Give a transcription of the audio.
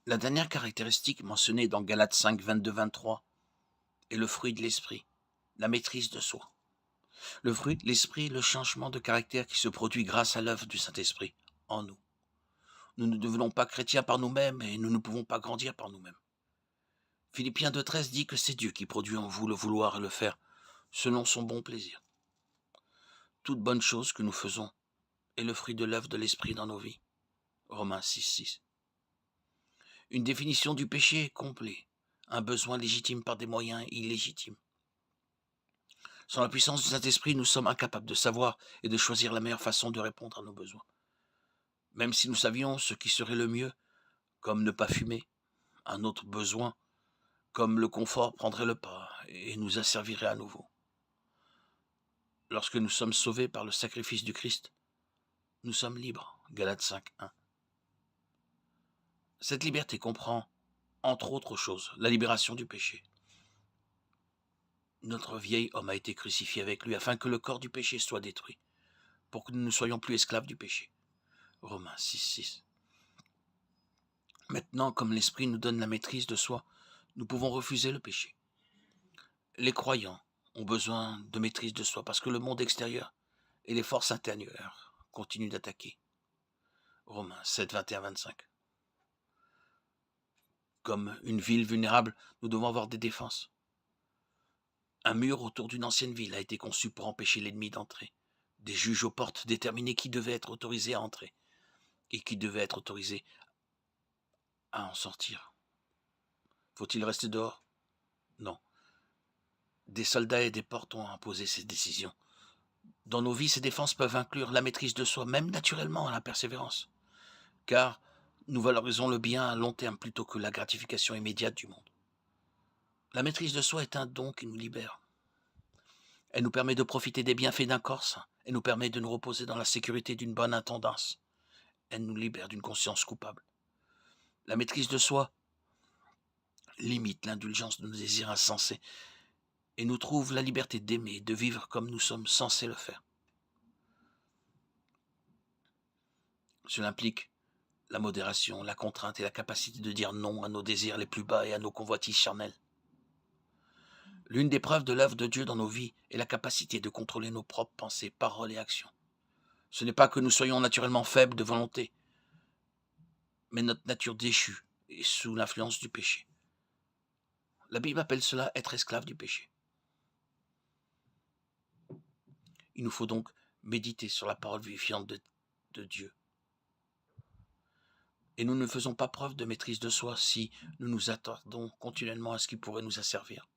La dernière caractéristique mentionnée dans Galates 5, 22-23 est le fruit de l'esprit, la maîtrise de soi. Le fruit de l'esprit est le changement de caractère qui se produit grâce à l'œuvre du Saint-Esprit en nous. Nous ne devenons pas chrétiens par nous-mêmes et nous ne pouvons pas grandir par nous-mêmes. Philippiens 2,13 dit que c'est Dieu qui produit en vous le vouloir et le faire, selon son bon plaisir. Toute bonne chose que nous faisons est le fruit de l'œuvre de l'Esprit dans nos vies. Romains 6,6. Une définition du péché complet, un besoin légitime par des moyens illégitimes. Sans la puissance du Saint-Esprit, nous sommes incapables de savoir et de choisir la meilleure façon de répondre à nos besoins. Même si nous savions ce qui serait le mieux, comme ne pas fumer, un autre besoin, comme le confort, prendrait le pas et nous asservirait à nouveau. Lorsque nous sommes sauvés par le sacrifice du Christ, nous sommes libres. Galates 5.1. Cette liberté comprend, entre autres choses, la libération du péché. Notre vieil homme a été crucifié avec lui afin que le corps du péché soit détruit, pour que nous ne soyons plus esclaves du péché. Romains 6.6. Maintenant, comme l'Esprit nous donne la maîtrise de soi, nous pouvons refuser le péché. Les croyants ont besoin de maîtrise de soi parce que le monde extérieur et les forces intérieures continuent d'attaquer. Romains 7, 21-25. Comme une ville vulnérable, nous devons avoir des défenses. Un mur autour d'une ancienne ville a été conçu pour empêcher l'ennemi d'entrer. Des juges aux portes déterminaient qui devait être autorisé à entrer et qui devait être autorisé à en sortir. Faut-il rester dehors? Non. Des soldats et des portes ont imposé ces décisions. Dans nos vies, ces défenses peuvent inclure la maîtrise de soi, même naturellement, la persévérance. Car nous valorisons le bien à long terme plutôt que la gratification immédiate du monde. La maîtrise de soi est un don qui nous libère. Elle nous permet de profiter des bienfaits d'un corps sain. Elle nous permet de nous reposer dans la sécurité d'une bonne intendance. Elle nous libère d'une conscience coupable. La maîtrise de soi limite l'indulgence de nos désirs insensés et nous trouve la liberté d'aimer et de vivre comme nous sommes censés le faire. Cela implique la modération, la contrainte et la capacité de dire non à nos désirs les plus bas et à nos convoitises charnelles. L'une des preuves de l'œuvre de Dieu dans nos vies est la capacité de contrôler nos propres pensées, paroles et actions. Ce n'est pas que nous soyons naturellement faibles de volonté, mais notre nature déchue est sous l'influence du péché. La Bible appelle cela être esclave du péché. Il nous faut donc méditer sur la parole vivifiante de Dieu. Et nous ne faisons pas preuve de maîtrise de soi si nous nous attardons continuellement à ce qui pourrait nous asservir.